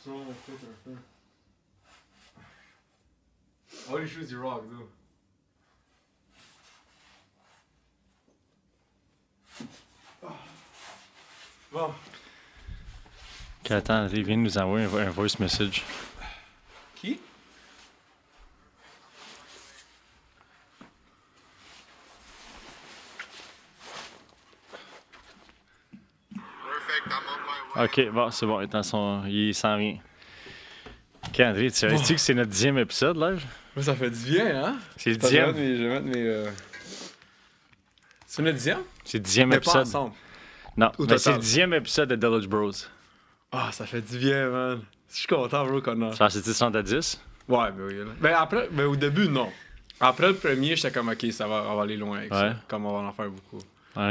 son, peut-être un peu. All les choses du rock, though. Bon. Ok, attends, il vient de nous envoyer un voice message. Qui? Ok, bon, c'est bon, il s'en vient. Ok, André, tu savais-tu que c'est notre 10e épisode, là? Ouais, ça fait du bien, hein? C'est le 10e. Je vais mettre mes. C'est notre 10e? C'est le 10e Mais pas épisode. ensemble. Non, Au mais c'est total. le 10e épisode de Deluxe Bros. Ah, ça fait du bien, man. Je suis content, bro, qu'on a. Genre, c'est 60 à 10? Ouais, ben oui. Là. Ben après, ben au début, non. Après le premier, j'étais comme, ok, on va aller loin avec Ouais. ça. Comme on va en faire beaucoup. On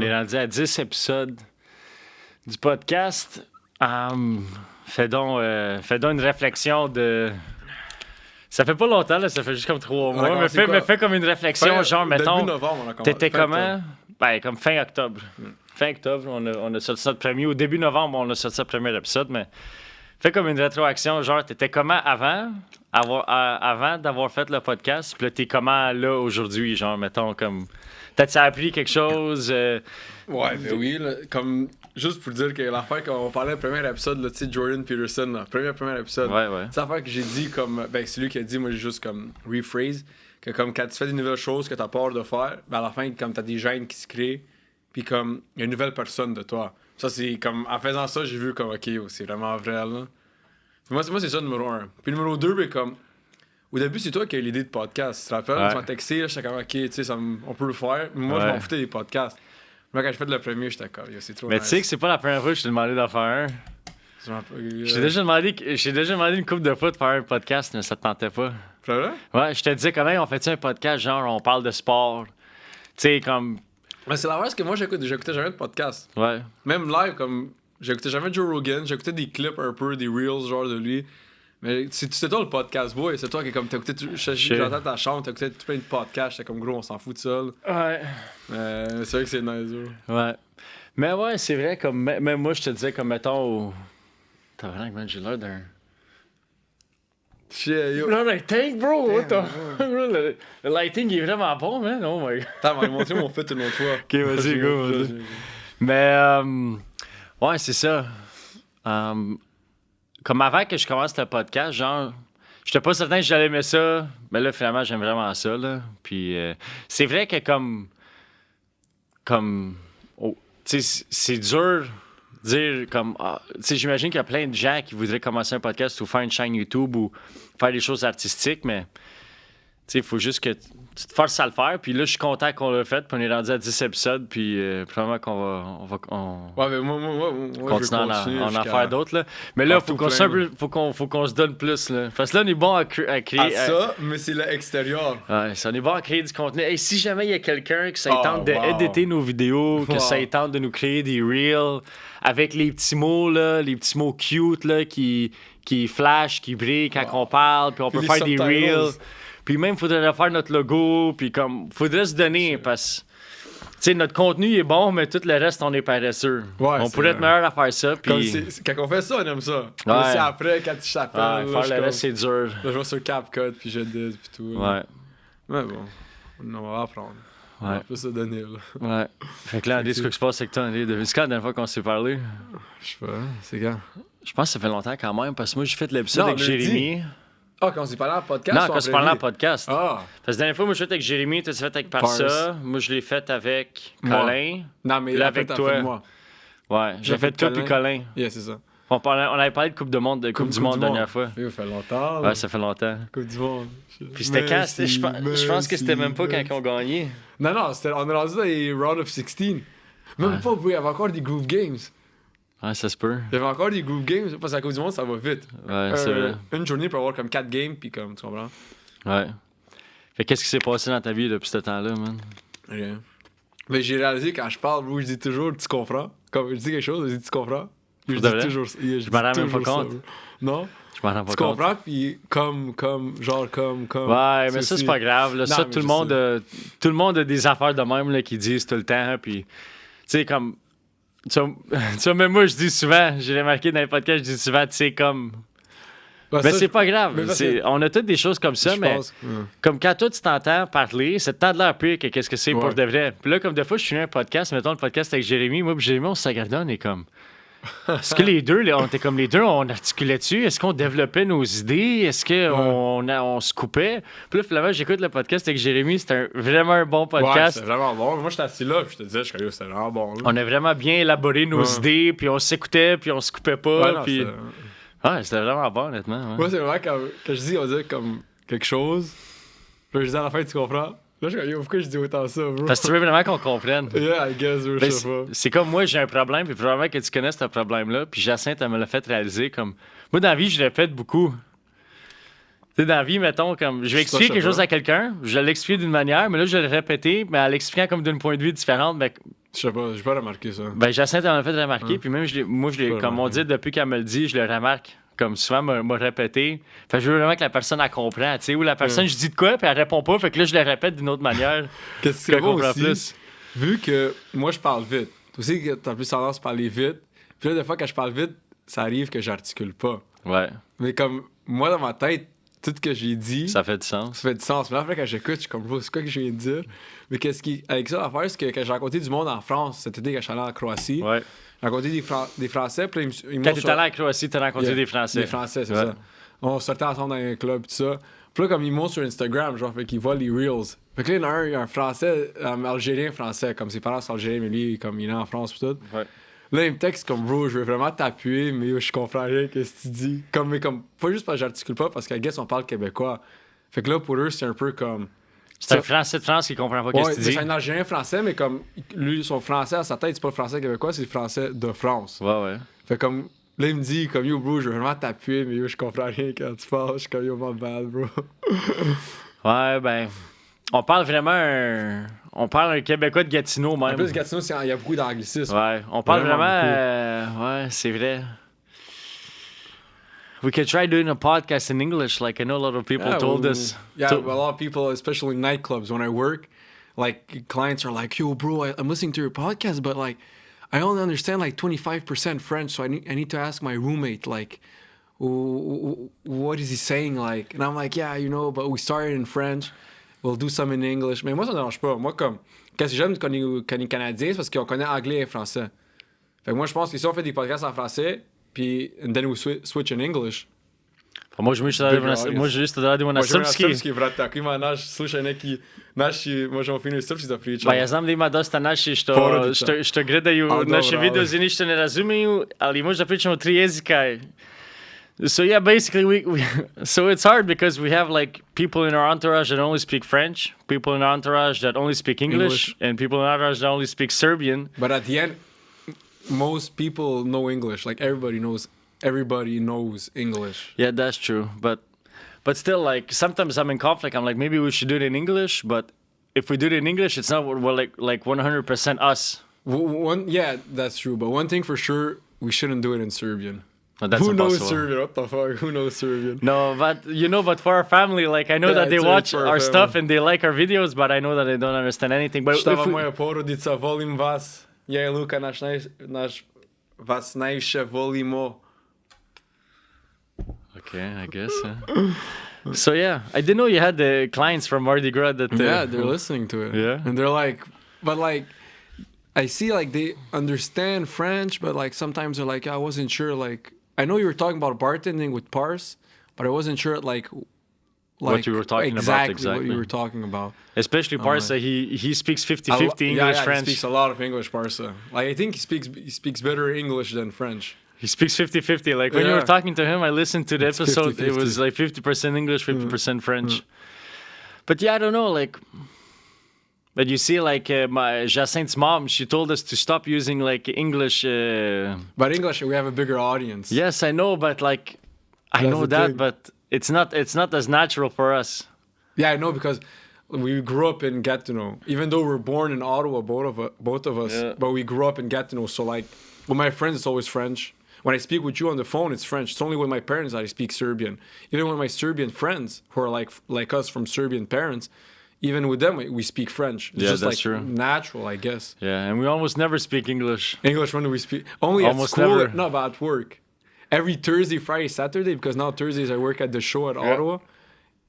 est rendu à 10 épisodes du podcast. Fais donc une réflexion de... Ça fait pas longtemps, là, ça fait juste comme 3 mois. Mais fais comme une réflexion, genre, mettons... Début novembre, on a commencé. T'étais comment? Ben, comme fin octobre. Fin octobre, on a sorti notre premier. Au début novembre, on a sorti notre premier épisode, mais fais comme une rétroaction, genre, t'étais comment avant d'avoir fait le podcast? Puis là, t'es comment là aujourd'hui, genre, mettons, comme... Peut-être ça a appris quelque chose? Ouais, ben oui, là, comme... Juste pour dire que l'affaire qu'on parlait le premier épisode, là, tu sais, Jordan Peterson, là, premier épisode. Ouais. C'est l'affaire que j'ai dit comme... Ben, c'est lui qui a dit, moi j'ai juste comme rephrase, que comme quand tu fais des nouvelles choses que t'as peur de faire, ben à la fin, comme t'as des gènes qui se créent, puis comme, il y a une nouvelle personne de toi. Ça, c'est comme... En faisant ça, j'ai vu comme, ok, c'est vraiment vrai, là. Moi, c'est ça, numéro 1. Puis numéro 2, ben comme... Au début, c'est toi qui as eu l'idée de podcast. Tu te rappelles? Ouais. Tu m'as texté, là, j'étais comme, ok, tu sais, on peut le faire. Mais moi, je m'en foutais des podcasts. Moi, quand j'ai fait le premier, j'étais comme, c'est trop Mais nice. tu sais que c'est pas la première fois que je t'ai demandé d'en faire un. J'ai déjà demandé une couple de fois de faire un podcast, mais ça te tentait pas. C'est vrai? Ouais, je te disais, comment on fait-tu un podcast, genre, on parle de sport? Tu sais, comme... Mais c'est la parce que moi, j'écoutais jamais de podcast. Ouais. Même live, comme, j'écoutais jamais Joe Rogan, j'écoutais des clips un peu, des reels, genre de lui. Mais c'est toi le podcast boy, c'est toi qui, comme, t'écoutais, j'entends ta chambre, t'écoutais plein de podcasts, j'étais comme, gros, on s'en fout de ça, là. Ouais. Mais c'est vrai que c'est nice, bro. Ouais. Mais ouais, c'est vrai, comme, même moi, je te disais, comme, mettons, t'as vraiment, man, j'ai l'air d'un... Shit, yo. Non, mais tank, bro! What the... le lighting est vraiment bon, man! Oh my god! Attends, m'a montré mon fit une autre fois. Ok, vas-y, go, vas-y. Mais, ouais, c'est ça. Comme avant que je commence le podcast, genre, j'étais pas certain que j'allais aimer ça, mais là, finalement, j'aime vraiment ça, là. Puis, c'est vrai que tu sais, c'est dur de dire, comme, tu sais, j'imagine qu'il y a plein de gens qui voudraient commencer un podcast ou faire une chaîne YouTube ou faire des choses artistiques, mais, tu sais, il faut juste que tu te forces à le faire. Puis là, je suis content qu'on l'ait fait, puis on est rendu à 10 épisodes, puis probablement qu'on va Ouais, mais moi continuer je vais à en faire d'autres, là. Mais là, faut qu'on se donne plus, là. Parce que là, on est bon à créer... ça, mais c'est l'extérieur. Ouais, on est bon à créer du contenu. Hey, si jamais il y a quelqu'un qui s'intente d'éditer nos vidéos, que ça tente de nous créer des reels avec les petits mots, là, les petits mots cute, là, qui flashent, qui brillent quand on parle, puis on peut faire des reels. Puis même, il faudrait faire notre logo, puis comme, faudrait se donner, parce que, tu sais, notre contenu est bon, mais tout le reste, on est paresseux. Ouais, on pourrait être meilleur à faire ça, puis... Quand on fait ça, on aime ça. Ouais. C'est après, quand tu t'appelles, ouais, faire le reste, c'est dur. Là, je vais sur CapCut, puis j'édite, puis tout. Ouais. Mais bon, on va apprendre. On va plus se donner, là. Ouais. Fait que là, André, ce qui se passe, c'est que toi, André, c'est quand la dernière fois qu'on s'est parlé? Je sais pas, c'est quand? Je pense que ça fait longtemps quand même, parce que moi, j'ai fait l'épisode avec Jérémy. Ah, quand on s'est parlé en podcast? Non, quand on s'est parlé en podcast. Ah! Parce que la dernière fois, moi, je l'ai fait avec Jérémy, tu l'as fait avec Parsa. Moi, je l'ai fait avec Colin. Non, mais là, avec toi. Moi. Ouais, j'ai fait toi puis Colin. Yeah, c'est ça. On avait parlé de Coupe du Monde la dernière fois. Ça fait longtemps. Ouais, ça fait longtemps. Coupe du Monde. Puis c'était quand? Je pense que c'était même pas quand ils ont gagné. Non, on est rendu dans les Round of 16. Même pas, il y avait encore des Groove Games. Ouais, ça se peut. Il y avait encore des Groove Games, parce qu'à cause du monde, ça va vite. Ouais, c'est vrai. Une journée pour avoir comme 4 games, puis comme, tu comprends? Ouais. Fait qu'est-ce qui s'est passé dans ta vie depuis ce temps-là, man? Rien. Mais j'ai réalisé, quand je parle, je dis toujours, tu comprends? Comme je dis quelque chose, je dis, tu comprends? Je dis toujours ça. Je m'en rends même pas compte. Non? Je m'en rends pas compte. Tu comprends, puis comme. Ouais, mais ça, c'est pas grave. Là. Ça, tout le monde a des affaires de même là, qui disent tout le temps. Puis, tu sais, comme. Tu vois, même moi, je dis souvent, j'ai remarqué dans les podcasts, je dis souvent, tu sais, comme. Ben, Mais ça, c'est pas grave. mais parce que- On a toutes des choses comme ça, je mais pense. comme quand toi, tu t'entends parler, c'est tant de l'air pire que qu'est-ce que c'est pour Ouais. de vrai. Puis là, comme des fois, je suis un podcast, mettons le podcast avec Jérémy, moi, puis Jérémy, on se regardait, on est comme. Est-ce que les deux, là, on était comme les deux, on articulait dessus? Est-ce qu'on développait nos idées? Est-ce qu'on se coupait? Puis là, finalement, j'écoute le podcast avec Jérémy, c'était vraiment un bon Ouais, podcast. c'est vraiment bon. Moi, j'étais assis là, puis je te disais, je suis c'était vraiment bon. Là. On a vraiment bien élaboré nos Ouais. idées, puis on s'écoutait, puis on se coupait pas. Ouais, non, puis... c'était- Ouais, c'était vraiment bon, honnêtement. Ouais. Moi, c'est vraiment quand je dis, on dirait comme quelque chose. Puis là, je dis à la fin, tu comprends? Là, je suis comme, yo, pourquoi je dis autant ça, bro? Parce que tu veux vraiment qu'on comprenne. Yeah, I guess, bro, Ben, je sais pas. c'est comme moi, j'ai un problème, puis probablement que tu connais ce problème-là. Puis Jacinthe, elle me l'a fait réaliser comme. Moi, dans la vie, je le répète beaucoup. Tu sais, dans la vie, mettons, comme. Je vais Ça, expliquer je sais quelque chose pas. à quelqu'un, je vais l'expliquer d'une manière, mais là, je vais le répéter, mais en l'expliquant comme d'un point de vue différent. Je sais pas, j'ai pas remarqué ça. Ben, Jacinthe, elle m'a fait remarquer, puis même, moi, Pas comme on remarqué. dit, depuis qu'elle me le dit, je le remarque. Comme souvent, m'a répété. Fait que je veux vraiment que la personne, elle comprend. Tu sais, ou la personne, je dis de quoi, puis elle répond pas, fait que là, je le répète d'une autre manière. Qu'est-ce qu'elle que c'est comprend aussi? plus. Vu que moi, je parle vite. Tu sais que t'as plus tendance à parler vite. Puis là, des fois, quand je parle vite, ça arrive que j'articule pas. Ouais, Mais comme, moi, dans ma tête, tout ce que j'ai dit, ça fait du sens. ça fait du sens. Mais là, après, quand j'écoute, je suis comme, bro, c'est quoi que je viens de dire? Mais qu'est-ce qui. Avec ça, l'affaire, c'est que quand j'ai rencontré du monde en France cet été, quand je suis allé en Croatie, Ouais. j'ai rencontré des Français, puis là, ils Quand m'ont t'es allé en Croatie, t'as rencontré Yeah. des Français. Des Français, c'est Ouais. ça. On sortait ensemble dans un club, tout ça. Puis là, comme ils montent sur Instagram, genre, fait qu'ils voient les Reels. Fait que là, il y a un Français, Algérien français, comme ses parents sont algériens, mais lui, comme il est en France, pis tout. Ouais. Là, il me texte comme, bro, je veux vraiment t'appuyer, mais je comprends rien, qu'est-ce que tu dis. Comme, mais comme, pas juste parce que j'articule pas, parce qu'à guess, on parle québécois. Fait que là, pour eux, c'est un peu comme. C'est un Français de France qui comprend pas Ouais, ce que tu dis. c'est un Algérien français, mais comme, lui, son français à sa tête, c'est pas le français québécois, c'est le français de France. Ouais, ouais. Fait comme, là, il me dit, comme, yo, bro, je veux vraiment t'appuyer, mais yo, je comprends rien quand tu parles. Je suis comme, yo, my bad, bro. Ouais, ben. On parle vraiment on parle un Québécois de Gatineau En même. plus, Gatineau, il y a beaucoup d'anglicisme. Ouais, on parle Vraiment vraiment. Ouais, c'est vrai. We could try doing a podcast in English, like I know a lot of people told us. Yeah, to- a lot of people, especially in nightclubs, when I work, like clients are like, "Yo, bro, I'm listening to your podcast, but like, I only understand like 25% French, so I need to ask my roommate like, what is he saying like?" And I'm like, "Yeah, you know, but we started in French, we'll do some in English." Mais moi, ça me dérange pas. Moi, comme, quand j'aime qu'on est Canadiens, c'est parce qu'on connaît anglais et français. Fait que moi, je pense que si on fait des podcasts en français, puis and then we switch in English. Може ще да радимо на Можем на српски. српски, брат. Ако има наш слушај неки наши, можемо фини српски да pričamo. Ба, ја знам да има доста наши Породица. што гледају А, наши добро, видео али. за ништо не разумеју, али може да причамо 3 јазика. So yeah, basically so it's hard because we have like people in our entourage that only speak French, people in our entourage that only speak English. And people in our entourage that only speak Serbian. But at the end, most people know English. Like everybody knows English. Yeah, that's true. But still, like sometimes I'm in conflict. I'm like, maybe we should do it in English. But if we do it in English, it's not like 100% us. Yeah, that's true. But one thing for sure, we shouldn't do it in Serbian. No, that's Who knows impossible. Serbian? What the fuck? Who knows Serbian? No, but for our family, like I know Yeah, that they it's watch for our our family. stuff and they like our videos, but I know that they don't understand anything. But Štava if we, moja porodica, volim vas. Ja i Luka, vas najviše volimo. okay, I guess. So yeah, I didn't know you had the clients from Mardi Gras that. Yeah, they're listening to it. Yeah. And they're like, but like, I see like they understand French, but like sometimes they're like, I wasn't sure. Like, I know you were talking about bartending with Pars, but I wasn't sure like What you were talking about, what exactly. you were talking about. Especially Parsa, he speaks 50-50 English, yeah, French. He speaks a lot of English, Parsa. Like I think he speaks better English than French. He speaks 50-50. Like when you were Yeah. talking to him, I listened to the It's episode. 50-50. It was like 50% English, 50% French. But yeah, I don't know. Like, but you see, like my Jacint's mom, she told us to stop using like English. But English, we have a bigger audience. Yes, I know, but like, I That's know the that, thing. but it's not as natural for us. Yeah, I know because we grew up in Gatineau. Even though we're born in Ottawa, both of us, Yeah. but we grew up in Gatineau. So like, with my friends, it's always French. When I speak with you on the phone, it's French. It's only with my parents that I speak Serbian. Even with my Serbian friends, who are like us from Serbian parents, even with them, we speak French. It's just that's like true. natural, I guess. Yeah, and we almost never speak English. English, when do we speak? Only Almost at school. never. No, but at work. Every Thursday, Friday, Saturday, because now Thursdays I work at the show at Ottawa.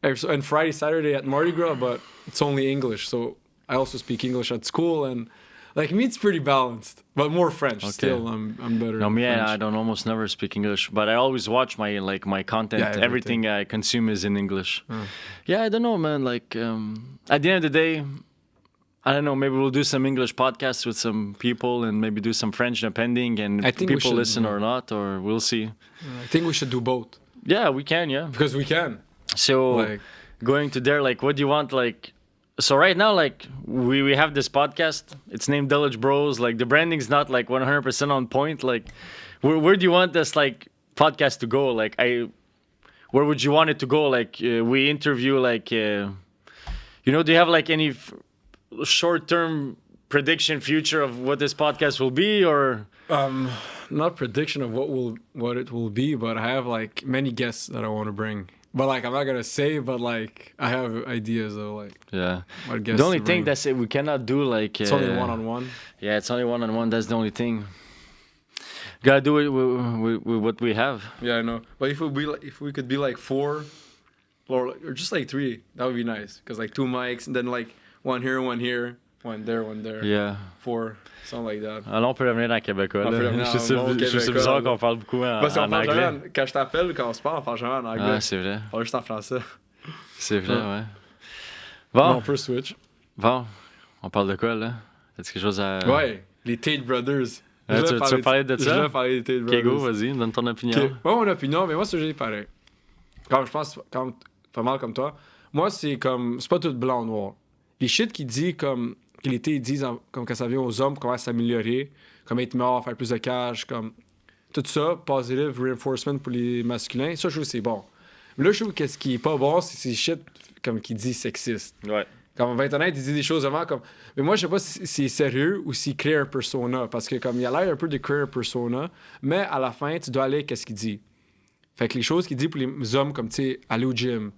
And Friday, Saturday at Mardi Gras, but it's only English. So I also speak English at school, and like me, it's pretty balanced, but more French. Still, I'm better. No, me, French. I don't almost never speak English, but I always watch my content. Yeah, everything I consume is in English. Yeah, I don't know, man. Like at the end of the day, I don't know. Maybe we'll do some English podcasts with some people, and maybe do some French, depending, and I think we people should, listen or not, or we'll see. I think we should do both Yeah, we can. Yeah. because we can. So Like, going to there, like, what do you want? Like, so right now, like, we have this podcast. It's named Village Bros. Like, the branding's not like 100% on point. Like, where do you want this like podcast to go? Like, where would you want it to go? Like, we interview like, do you have like any short-term prediction future of what this podcast will be, or? not prediction of what it will be, but I have like many guests that I want to bring. But like I'm not gonna say, but like I have ideas of like Yeah. what guests. The only to thing bring. that's it. We cannot do like. It's only one-on-one. Yeah, it's only one-on-one. That's the only thing. Gotta do it with what we have. Yeah, I know. But if we could be like 4, or just like 3, that would be nice. Cause like 2 mics and then like one here, one there, one there. Yeah. 4, something like that. Alors, on peut revenir en québécois. On peut Là. revenir Je sais en bon je sais québécois, bizarre là. qu'on parle beaucoup Parce qu'on en parle anglais. jamais, quand je t'appelle, quand on se parle, on parle jamais en anglais. Ah, c'est vrai. On parle juste en français. C'est vrai, ouais. Bon, Bon, on peut switch. bon. On parle de quoi, là? As-tu quelque chose à... Ouais, les Tate Brothers. Ah, tu veux parler de ça? Je vais parler des Tate Brothers. Kego, vas-y, donne ton opinion. Ok. Moi, mon opinion, mais moi, c'est juste pareil. Comme je pense, pas mal comme toi. Moi, c'est comme, c'est pas tout blanc ou noir. Les shit qui dit comme, que l'été, ils disent comme quand ça vient aux hommes, comment s'améliorer, comme être mort, faire plus de cash, comme tout ça, positive reinforcement pour les masculins, ça, je trouve que c'est bon. Mais là, je trouve que ce qui est pas bon, c'est ces shit comme qui dit sexiste. Ouais. Comme, on va être honnête, il dit des choses vraiment comme. Mais moi, je sais pas si c'est sérieux ou s'il crée un persona. Parce que, comme, il a l'air un peu de créer un persona, mais à la fin, tu dois aller avec ce qu'il dit. Fait que les choses qu'il dit pour les hommes, comme, tu sais, aller au gym,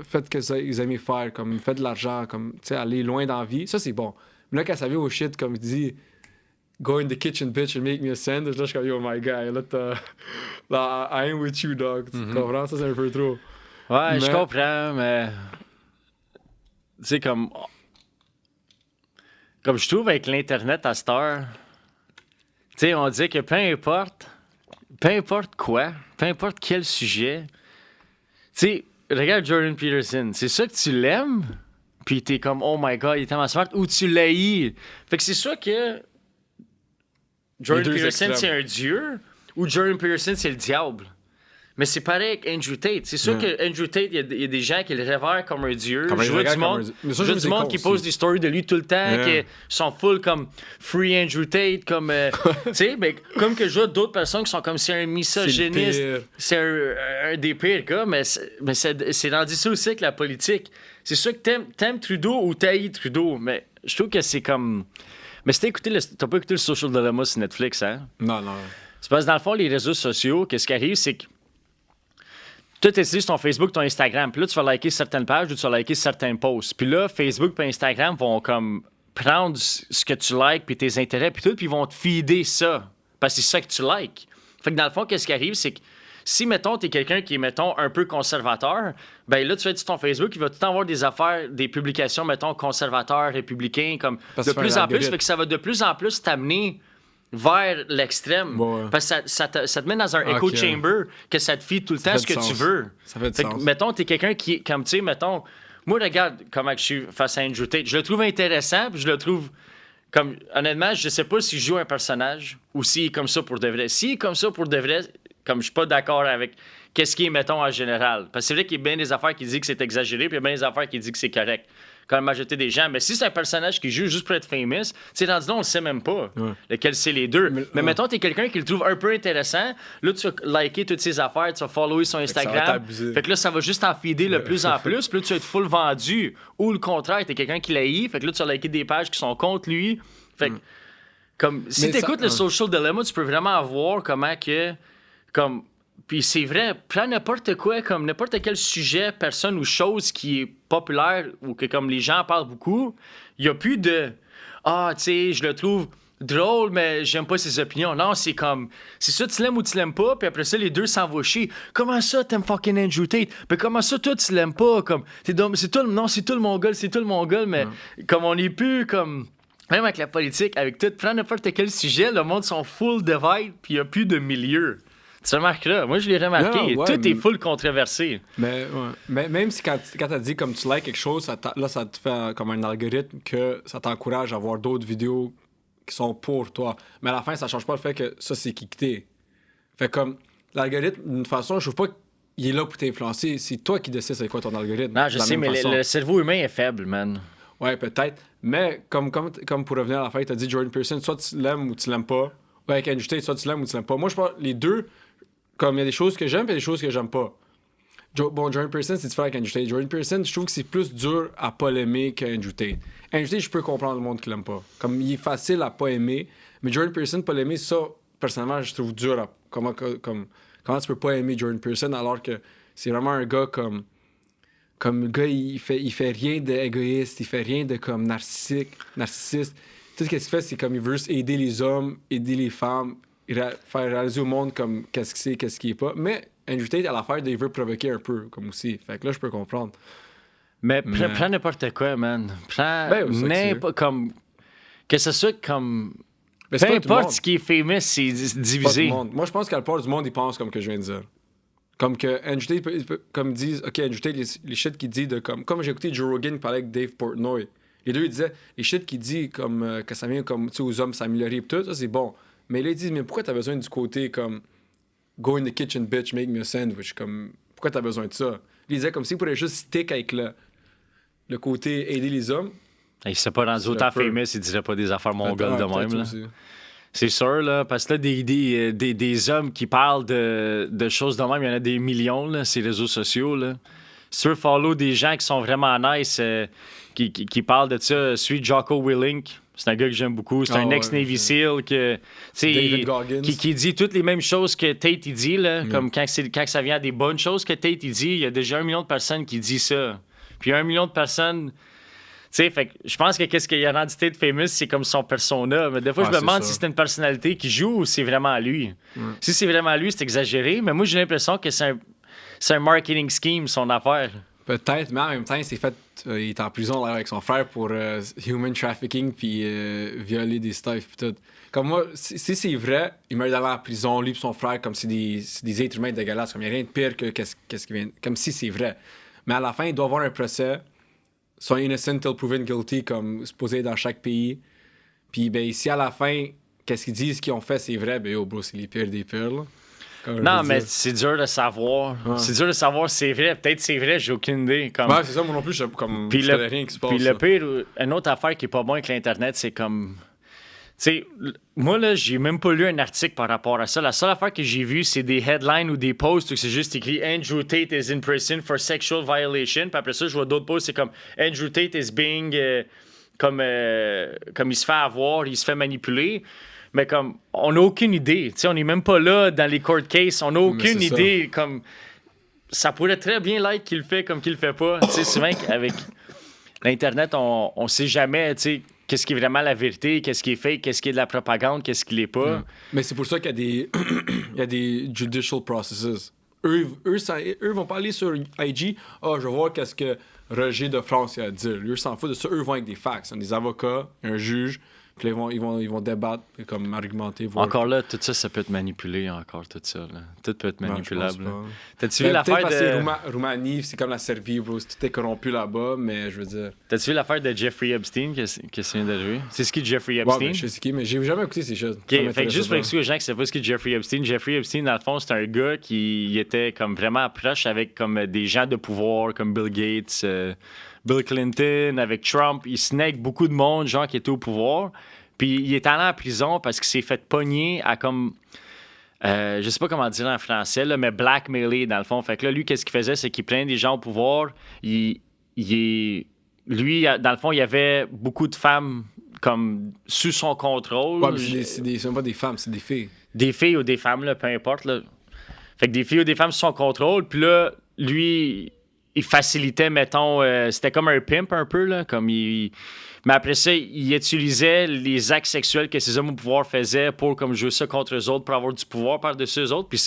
faites ce qu'ils aiment faire, comme, faites de l'argent, comme, tu sais, aller loin dans la vie, ça, c'est bon. Mais là, quand ça vient au shit, comme il dit, go in the kitchen, bitch, and make me a sandwich, là, je suis comme, yo, my guy, là, I am with you, dog. Tu comprends? Ça, c'est un peu trop. Ouais, je Mais- comprends, mais... Tu sais, comme je trouve avec l'Internet à cette heure, tu sais, on dit que peu importe quoi, peu importe quel sujet, tu sais, regarde Jordan Peterson, c'est ça que tu l'aimes, puis t'es comme, oh my god, il est tellement smart, ou tu l'haïs. Fait que c'est ça que Jordan deux Peterson, extrêmes. c'est un dieu, ou Jordan Peterson, c'est le diable. Mais c'est pareil avec Andrew Tate. C'est sûr que Andrew Tate, il y a des gens qui le révèrent comme un dieu. Comme un Je vois regard du comme monde, un dieu. Mais ça, je je vois trouve du que monde c'est qui con pose aussi. des stories de lui tout le temps, Yeah. qui sont full comme Free Andrew Tate, comme. Tu sais, mais comme que je vois d'autres personnes qui sont comme c'est un misogyniste. pire. C'est un des pires gars, mais c'est rendu ça aussi avec la politique. C'est sûr que t'aimes Trudeau ou t'haïs Trudeau, mais je trouve que c'est comme. Mais si t'as pas écouté le Social Dilemma sur Netflix, hein? Non, non. C'est parce que dans le fond, les réseaux sociaux, qu'est-ce qui arrive, c'est que toi, tu utilises ton Facebook, ton Instagram, puis là, tu vas liker certaines pages ou tu vas liker certains posts. Puis là, Facebook et Instagram vont comme prendre ce que tu likes, puis tes intérêts, puis tout, puis ils vont te feeder ça. Parce que c'est ça que tu likes. Fait que dans le fond, qu'est-ce qui arrive, c'est que si, mettons, t'es quelqu'un qui est, mettons, un peu conservateur, ben là, tu vas être sur ton Facebook, il va tout le temps avoir des affaires, des publications, mettons, conservateurs, républicains, comme Parce de que c'est plus un en plus. algorithme. Fait que ça va de plus en plus t'amener vers l'extrême. Ouais. Parce que ça te met dans un echo Ok. chamber que ça te feed tout le temps fait ce que du tu sens. veux. Ça fait du Fait que, sens. mettons, t'es quelqu'un qui est, comme tu sais, mettons, moi, regarde comment je suis face à Andrew Tate. Je le trouve intéressant, puis je le trouve comme, honnêtement, je sais pas s'il joue un personnage ou s'il est comme ça pour de vrai. S'il est comme ça pour de vrai, comme je suis pas d'accord avec qu'est-ce qui est, mettons, en général. Parce que c'est vrai qu'il y a bien des affaires qui disent que c'est exagéré, puis il y a bien des affaires qui disent que c'est correct. Quand la majorité des gens. Mais si c'est un personnage qui joue juste pour être famous, c'est rendu là, on le sait même pas. Ouais. Lequel c'est les deux. Mais mettons, t'es quelqu'un qui le trouve un peu intéressant. Là, tu vas liker toutes ses affaires, tu vas follower son ça va Instagram. t'abuser. Fait que là, ça va juste en feeder de plus en plus. Puis là, tu vas être full vendu. Ou le contraire, t'es quelqu'un qui l'haït. Fait que là, tu vas liker des pages qui sont contre lui. Fait que, comme, si Mais t'écoutes ça- le Social Dilemma, tu peux vraiment voir comment que, comme, Puis c'est vrai, prends n'importe quoi, comme n'importe quel sujet, personne ou chose qui est populaire ou que comme les gens parlent beaucoup, il n'y a plus de « Ah, tu sais, je le trouve drôle, mais j'aime pas ses opinions. » Non, c'est comme, c'est ça, tu l'aimes ou tu l'aimes pas, puis après ça, les deux s'envoient chier. Comment ça, t'aimes fucking Andrew Tate? Mais comment ça, toi, tu l'aimes pas? Comme, c'est tout le mongol, mais comme on est plus comme... Même avec la politique, avec tout, prends n'importe quel sujet, le monde sont full divide, puis il n'y a plus de milieu. Tu remarques là? Moi, je l'ai remarqué. Non, ouais, tout est full controversé. Mais, ouais. Mais même si quand t'as dit comme tu likes quelque chose, ça te fait comme un algorithme que ça t'encourage à voir d'autres vidéos qui sont pour toi. Mais à la fin, ça change pas le fait que ça, c'est qui que t'es. Fait comme l'algorithme, d'une façon, je trouve pas qu'il est là pour t'influencer. C'est toi qui décides c'est quoi ton algorithme. Non, je sais, mais le cerveau humain est faible, man. Ouais, peut-être. Mais comme pour revenir à la fin, t'as dit Jordan Peterson, soit tu l'aimes ou tu l'aimes pas. Ouais, avec Andrew Tate, soit tu l'aimes ou tu l'aimes pas. Moi, je pense les deux, comme il y a des choses que j'aime et des choses que j'aime pas. Jordan Peterson, c'est différent avec Andrew Tate. Jordan Peterson, je trouve que c'est plus dur à pas l'aimer qu'Andrew Tate. Andrew Tate, je peux comprendre le monde qui l'aime pas. Comme il est facile à pas aimer, mais Jordan Peterson, pas l'aimer, ça, personnellement, je trouve dur à... Comment tu peux pas aimer Jordan Peterson alors que c'est vraiment un gars comme le gars, il fait rien d'égoïste, il fait rien de comme narcissique. Tout ce qu'il fait, c'est comme il veut juste aider les hommes, aider les femmes, faire réaliser au monde comme qu'est-ce que c'est, qu'est-ce qui est pas. Mais Andrew Tate, à l'affaire, il veut provoquer un peu, comme aussi. Fait que là, je peux comprendre. Mais prends n'importe quoi, man. Prends n'importe... comme... Que ce soit comme... Mais peu importe ce qui est famous, c'est divisé. Moi, je pense qu'à la part du monde, ils pensent comme que je viens de dire. Comme que Andrew Tate, comme ils disent, OK, Andrew Tate, les shit qu'il dit de comme j'ai écouté Joe Rogan parler avec Dave Portnoy. Les deux, ils disaient, les shit qu'il dit comme que ça vient comme, tu sais, aux hommes s'améliorer et tout, ça, c'est bon. Mais là, ils disent, mais pourquoi t'as besoin du côté comme go in the kitchen, bitch, make me a sandwich? Comme, pourquoi t'as besoin de ça? Ils disaient comme si il pourrait juste stick avec le côté aider les hommes. Il serait pas rendu autant famous, il dirait pas des affaires mongoles de même, là. Aussi. C'est sûr, là, parce que là, des hommes qui parlent de choses de même, il y en a des millions, là, ces réseaux sociaux, là. Si tu veux follow des gens qui sont vraiment nice, qui parlent de ça, suis Jocko Willink. C'est un gars que j'aime beaucoup. C'est un ex-Navy SEAL qui dit toutes les mêmes choses que Tate il dit. Là, comme quand ça vient à des bonnes choses que Tate il dit, il y a déjà 1 million de personnes qui disent ça. Puis 1 million de personnes... Tu sais, fait que je pense que qu'est-ce qu'il y a rendu Tate famous, c'est comme son persona. Mais des fois, je me demande si c'est une personnalité qui joue ou c'est vraiment lui. Si c'est vraiment lui, c'est exagéré. Mais moi, j'ai l'impression que c'est un marketing scheme, son affaire. Peut-être, mais en même temps, il est en prison là, avec son frère pour human trafficking puis violer des stuff pis tout. Comme moi, si c'est vrai, il meurt d'aller en prison, lui et son frère, comme c'est des êtres humains dégueulasses. Comme il n'y a rien de pire que qu'est-ce qui vient. Comme si c'est vrai. Mais à la fin, il doit avoir un procès. Sont innocent till proven guilty, comme supposé dans chaque pays. Puis ben ici à la fin, qu'est-ce qu'ils disent qu'ils ont fait, c'est vrai, ben oh bro, c'est les pires des pires là. Non, mais c'est dur de savoir. Ouais. C'est dur de savoir si c'est vrai. Peut-être c'est vrai, j'ai aucune idée. Comme... Ouais, c'est ça, moi non plus, je connais rien qui se passe. Puis le pire, une autre affaire qui est pas bonne avec l'Internet, c'est comme... Tu sais, moi, là, j'ai même pas lu un article par rapport à ça. La seule affaire que j'ai vue, c'est des headlines ou des posts où c'est juste écrit « Andrew Tate is in prison for sexual violation ». Puis après ça, je vois d'autres posts, c'est comme « Andrew Tate is being... comme il se fait avoir, il se fait manipuler ». Mais comme, on n'a aucune idée. Tu sais, on n'est même pas là dans les court cases. On n'a aucune idée. Ça. Comme, ça pourrait très bien l'être qu'il le fait comme qu'il le fait pas. Tu sais, souvent, avec l'Internet, on sait jamais, tu sais, qu'est-ce qui est vraiment la vérité, qu'est-ce qui est fake, qu'est-ce qui est de la propagande, qu'est-ce qui l'est pas. Mais c'est pour ça qu'il y a des judicial processes. Eux vont pas aller sur IG. Je vais voir qu'est-ce que Roger de France a à dire. Eux s'en foutent de ça. Eux vont avec des facts. Des avocats, un juge. Puis là, ils vont débattre, comme argumenter. Voir. Encore là, tout ça peut être manipulé, encore, tout ça. Là. Tout peut être manipulable. T'as-tu vu l'affaire de... Roumanie, c'est comme la Serbie, bro. Tout est corrompu là-bas, mais je veux dire... T'as-tu vu l'affaire de Jeffrey Epstein qui vient d'arriver? C'est ce qui est Jeffrey Epstein? Ouais, je sais ce qui, mais j'ai jamais écouté ces choses. Okay, fait que juste pour expliquer aux gens qui ne savent pas ce qu'est Jeffrey Epstein, dans le fond, c'est un gars qui était comme vraiment proche avec comme des gens de pouvoir, comme Bill Gates, Bill Clinton, avec Trump. Il snake beaucoup de monde, gens qui étaient au pouvoir. Puis il est allé en prison parce qu'il s'est fait pogner à comme... je sais pas comment dire en français, là, mais blackmailer dans le fond. Fait que là, lui, qu'est-ce qu'il faisait? C'est qu'il prenait des gens au pouvoir. Lui, dans le fond, il y avait beaucoup de femmes comme sous son contrôle. Ouais, mais c'est même pas des femmes, c'est des filles. Des filles ou des femmes, là, peu importe. Là. Fait que des filles ou des femmes sous son contrôle. Puis là, lui, il facilitait, mettons, c'était comme un pimp un peu, là. Mais après ça, il utilisait les actes sexuels que ces hommes au pouvoir faisaient pour comme jouer ça contre eux autres, pour avoir du pouvoir par-dessus eux autres. Puis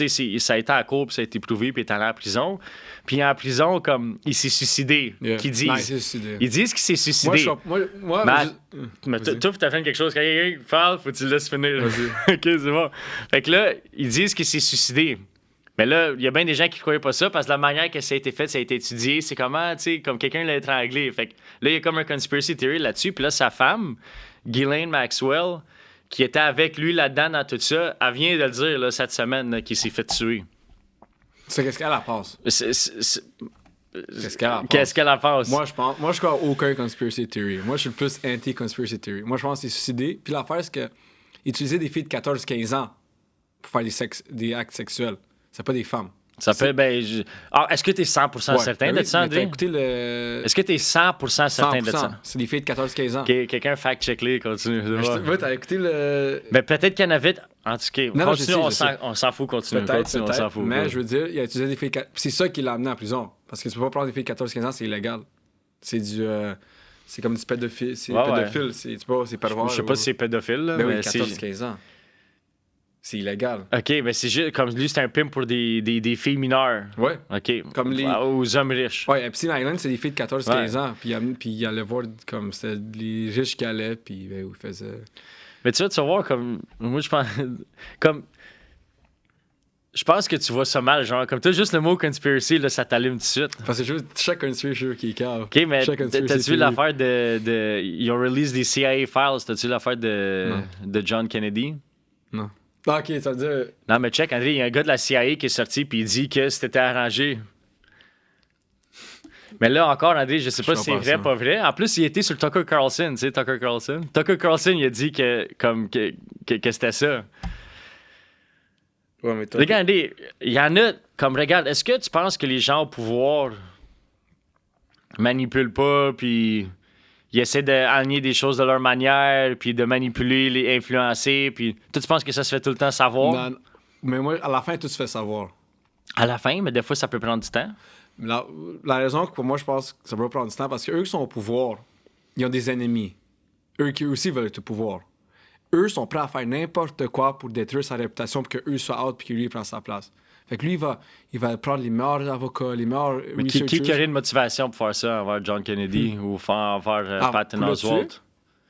ça a été à court, puis ça a été prouvé, puis il est allé en prison. Puis en prison, comme, il s'est suicidé. Yeah. Qu'ils disent. Non, il s'est suicidé. Ils disent qu'il s'est suicidé. Mais toi, faut t'apprendre quelque chose. Quand quelqu'un parle, faut que tu le laisses finir. OK, c'est bon. Fait que là, ils disent qu'il s'est suicidé. Mais là, il y a bien des gens qui ne croyaient pas ça parce que la manière que ça a été fait, ça a été étudié. C'est comment, tu sais, comme quelqu'un l'a étranglé. Fait que là, il y a comme un conspiracy theory là-dessus. Puis là, sa femme, Ghislaine Maxwell, qui était avec lui là-dedans dans tout ça, elle vient de le dire là, cette semaine là, qu'il s'est fait tuer. C'est qu'est-ce qu'elle en pense? Qu'est-ce qu'elle en pense? Moi, je crois à aucun conspiracy theory. Moi, je suis le plus anti-conspiracy theory. Moi, je pense qu'il s'est suicidé. Puis l'affaire, c'est qu'il utilisait des filles de 14-15 ans pour faire des actes sexuels. C'est pas des femmes. Ça fait, est-ce que tu es 100% certain de ça, André? Est-ce que tu es 100% certain de ça? C'est des filles de 14-15 ans. Quelqu'un fact-check-les, continue. Ouais, t'as écouté le... Mais peut-être qu'il y en avait... En tout cas, non, continue, on s'en fout, continue. Peut-être, on s'en fout. Mais je veux dire, il a utilisé des filles... C'est ça qui l'a amené en prison. Parce que tu peux pas prendre des filles de 14-15 ans, c'est illégal. C'est du... c'est comme du pédophile. C'est pédophile. Ouais. C'est pervers. Je sais pas si c'est pédophile, là, mais oui, 14-15 ans. C'est illégal. OK, mais c'est juste comme lui, c'est un pimp pour des filles mineures. Ouais. OK. Comme aux hommes riches. Ouais, Epstein Island, c'est des filles de 14-15 ans. Puis il allait voir comme c'était les riches qui allaient, puis il faisait. Mais tu vas voir comme. Moi, je pense. Comme. Je pense que tu vois ça mal, genre. Comme tu as juste le mot conspiracy, là, ça t'allume tout de suite. Parce que juste chaque conspiracy qui est cave. OK, mais t'as-tu vu l'affaire de. Ils ont release des CIA files. T'as-tu vu l'affaire de John Kennedy? Non. Ah, ok, ça veut dire. Non, mais check, André, il y a un gars de la CIA qui est sorti puis il dit que c'était arrangé. Mais là encore, André, je sais pas si c'est vrai ou pas vrai. En plus, il était sur Tucker Carlson, tu sais, Tucker Carlson. Tucker Carlson, il a dit que c'était ça. Ouais, mais toi. Regarde, André, il y en a, comme, regarde, est-ce que tu penses que les gens au pouvoir manipulent pas puis ils essaient d'aligner des choses de leur manière, puis de manipuler, les influencer, puis toi, tu penses que ça se fait tout le temps savoir? Non, mais moi, à la fin, tout se fait savoir. À la fin, mais des fois, ça peut prendre du temps. La raison que pour moi, je pense que ça peut prendre du temps, parce qu'eux qui sont au pouvoir, ils ont des ennemis. Eux qui aussi veulent être au pouvoir. Eux sont prêts à faire n'importe quoi pour détruire sa réputation, pour qu'eux soient out, puis que lui prenne sa place. Fait que lui, il va prendre les meilleurs avocats, les meilleurs mais qui aurait une motivation pour faire ça envers John Kennedy ou envers Patton Oswalt?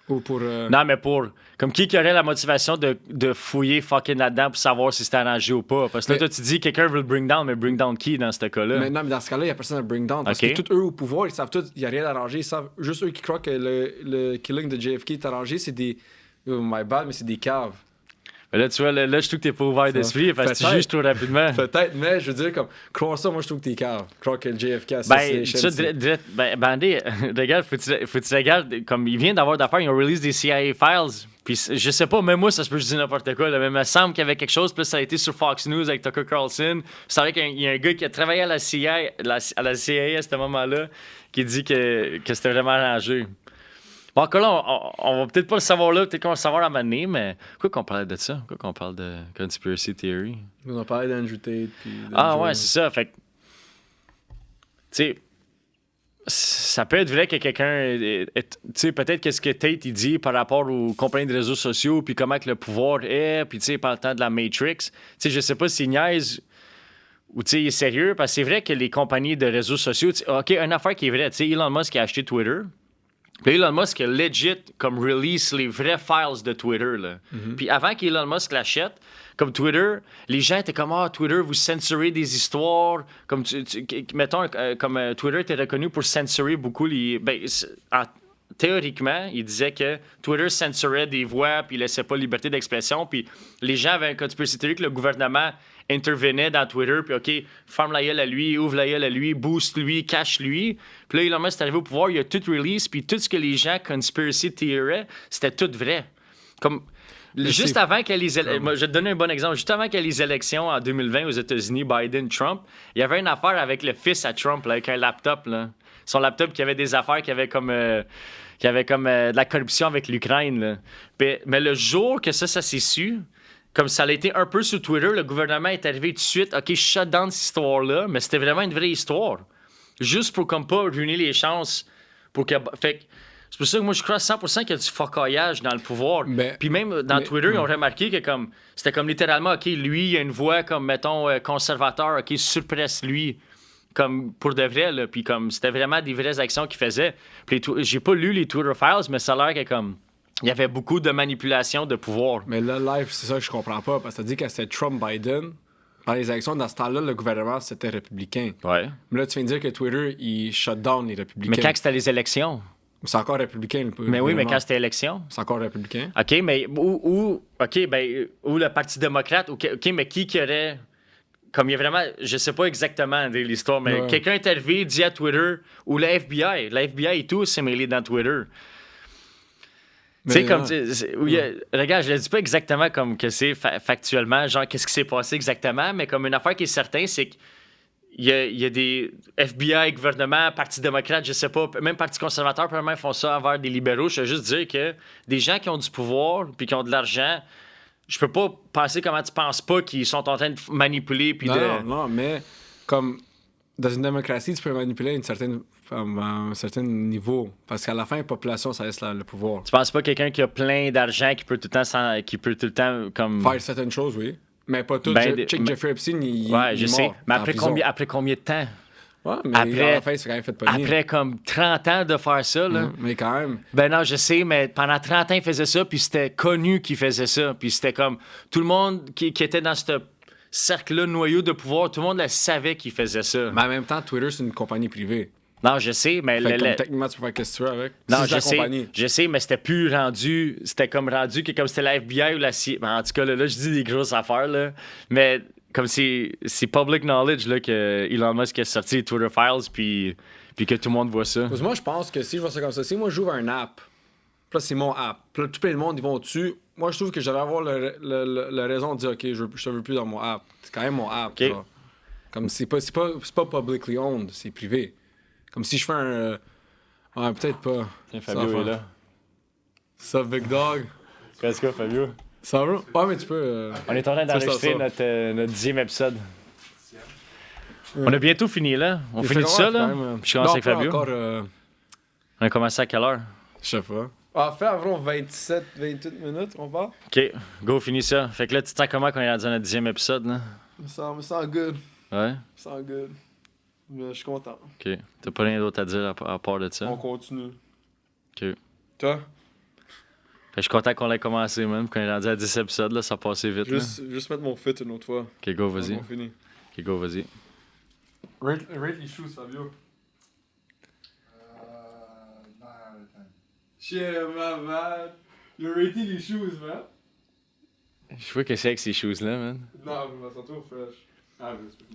Ou pour... Non, mais pour... Comme qui aurait la motivation de fouiller fucking là-dedans pour savoir si c'était arrangé ou pas? Parce que là, toi, tu dis quelqu'un veut le bring down, mais bring down qui dans ce cas-là? Mais non, mais dans ce cas-là, il n'y a personne à bring down. Parce que tous eux au pouvoir, ils savent tout, il n'y a rien d'arrangé. Ils savent, juste eux qui croient que le killing de JFK est arrangé, c'est des... Oh my bad, mais c'est des caves. Mais là, tu vois, là, je trouve que t'es pas ouvert d'esprit parce que tu juges trop rapidement. Peut-être, mais je veux dire, comme, croire ça, moi, je trouve que t'es cave. Croire que le JFK, Bandé, regarde, faut que tu regardes, comme il vient d'avoir d'affaires, ils ont release des CIA files, puis je sais pas, même moi, ça se peut, je dis n'importe quoi, là, mais il me semble qu'il y avait quelque chose, puis ça a été sur Fox News avec Tucker Carlson. C'est vrai qu'il y a un gars qui a travaillé à la CIA, à ce moment-là, qui dit que c'était vraiment arrangé. Bon, encore là, on va peut-être pas le savoir là, peut-être qu'on va le savoir à un moment donné, mais pourquoi qu'on parlait de ça? Pourquoi qu'on parle de conspiracy theory? On a parlé d'Andrew Tate. Ouais, c'est ça. Fait que, tu sais, ça peut être vrai que quelqu'un, tu sais, peut-être qu'est-ce que Tate il dit par rapport aux compagnies de réseaux sociaux, puis comment que le pouvoir est, puis tu sais, par le temps de la Matrix. Tu sais, je sais pas s'il niaise ou tu sais, il est sérieux, parce que c'est vrai que les compagnies de réseaux sociaux, OK, une affaire qui est vraie, tu sais, Elon Musk a acheté Twitter. Puis Elon Musk a legit comme release les vrais files de Twitter. Là. Puis avant qu'Elon Musk l'achète, comme Twitter, les gens étaient comme Twitter, vous censurez des histoires. Comme mettons, comme Twitter était reconnu pour censurer beaucoup les. Théoriquement, il disait que Twitter censurait des voix, puis il laissait pas liberté d'expression, puis les gens avaient un conspiracy theory que le gouvernement intervenait dans Twitter, puis OK, ferme la gueule à lui, ouvre la gueule à lui, booste lui, cache lui. Puis là, Elon Musk est arrivé au pouvoir, il a tout release, puis tout ce que les gens conspiracy theory, c'était tout vrai. Comme juste avant que les élections, je vais te donner un bon exemple, juste avant que les élections en 2020 aux États-Unis, Biden-Trump, il y avait une affaire avec le fils à Trump, là, avec un laptop, là. Son laptop qui avait des affaires qui avaient comme de la corruption avec l'Ukraine. Là. Mais le jour que ça s'est su, comme ça a été un peu sur Twitter, le gouvernement est arrivé tout de suite, OK, je shut down cette histoire-là, mais c'était vraiment une vraie histoire. Juste pour comme pas ruiner les chances. Fait que c'est pour ça que moi, je crois à 100% qu'il y a du focaillage dans le pouvoir. Puis même dans Twitter, ils ont remarqué que comme c'était comme littéralement, OK, lui, il a une voix comme, mettons, conservateur, OK, suppresse lui. Comme pour de vrai, là. Puis comme c'était vraiment des vraies actions qu'il faisait. Puis j'ai pas lu les Twitter Files, mais ça a l'air que comme il y avait beaucoup de manipulation de pouvoir. Mais là, live, c'est ça que je comprends pas. Parce que ça dit que c'était Trump-Biden. Par les élections, dans ce temps-là, le gouvernement, c'était républicain. Ouais. Mais là, tu viens de dire que Twitter, il shut down les républicains. Mais quand c'était les élections? C'est encore républicain. Mais oui, mais quand c'était élection? C'est encore républicain. OK, mais où le Parti démocrate, OK, mais qui aurait... Comme il y a vraiment... Je sais pas exactement l'histoire, mais quelqu'un est arrivé, dit à Twitter, ou la FBI. La FBI et tout s'est mêlé dans Twitter. Tu sais, comme... Regarde, je le dis pas exactement comme que c'est factuellement, genre qu'est-ce qui s'est passé exactement, mais comme une affaire qui est certaine, c'est qu'il y a des FBI, gouvernement, Parti démocrate, je sais pas, même Parti conservateur, probablement, font ça envers des libéraux. Je veux juste dire que des gens qui ont du pouvoir puis qui ont de l'argent, je peux pas penser comment tu penses pas qu'ils sont en train de manipuler puis Non, mais comme dans une démocratie, tu peux manipuler à un certain niveau. Parce qu'à la fin, la population, ça laisse le pouvoir. Tu penses pas quelqu'un qui a plein d'argent qui peut tout le temps comme... Faire certaines choses, oui. Mais pas tout. Jeffrey Epstein, il je sais. mort. Mais après combien de temps? Ouais, mais à la fin, c'est quand même fait pogner. Après comme 30 ans de faire ça, là. Mais quand même. Ben non, je sais, mais pendant 30 ans, il faisait ça, puis c'était connu qu'il faisait ça. Puis c'était comme... Tout le monde qui était dans ce cercle-là, noyau de pouvoir, tout le monde le savait qu'il faisait ça. Mais en même temps, Twitter, c'est une compagnie privée. Non, je sais, mais... Techniquement, tu peux faire ce que tu veux avec. Non, je sais, mais c'était plus rendu... C'était comme rendu que comme c'était la FBI ou la CIA... Ben, en tout cas, là, je dis des grosses affaires, là. Mais comme c'est public knowledge, là, que Elon Musk a sorti les Twitter Files, puis que tout le monde voit ça. Moi, je pense que si je vois ça comme ça, si moi, j'ouvre un app, puis là, c'est mon app, puis là, tout le monde, ils vont dessus, moi, je trouve que j'allais avoir la raison de dire, OK, je te veux plus dans mon app. C'est quand même mon app, okay. Comme c'est pas publicly owned, c'est privé. Comme si je fais un... Ouais, peut-être pas. Tiens, Fabio est là. Ça, Big Dog. Qu'est-ce que Fabio? Ça va? Ouais, mais tu peux... On est en train d'enregistrer notre 10e épisode. On a bientôt fini, là. On finit tout ça, là? Je commence avec Fabio. Encore, On a commencé à quelle heure? Je sais pas. Ah, fait environ 27-28 minutes, on part. OK, go, finis ça. Fait que là, tu te sens comment quand on est rendu à notre 10e épisode, là? Me sens good. Ouais? Me sens good. Mais je suis content. OK. T'as pas rien d'autre à dire à part de ça? On continue. OK. Toi? Fait que je suis content qu'on l'ait commencé, même. Quand on est rendu à 10 épisodes, là, ça a passé vite. Juste mettre mon fit une autre fois. OK, go, vas-y. On finit. OK, go, vas-y. Rate les shoes, Fabio. 9 out of 10. Shit, man. You rated les shoes, man. Je vois que c'est avec ces shoes-là, man. Non, mais ça trouve fresh. Ah, mais c'est pas fini.